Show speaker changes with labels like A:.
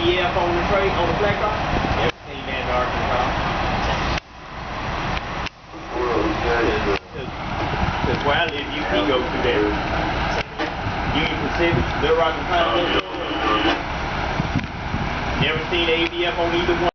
A: ABF on the trade on the flat car? Never seen that in Arkansas. Because where I live, UP go through there. Union Pacific, Little Rock and Continental. Never seen ABF on either one.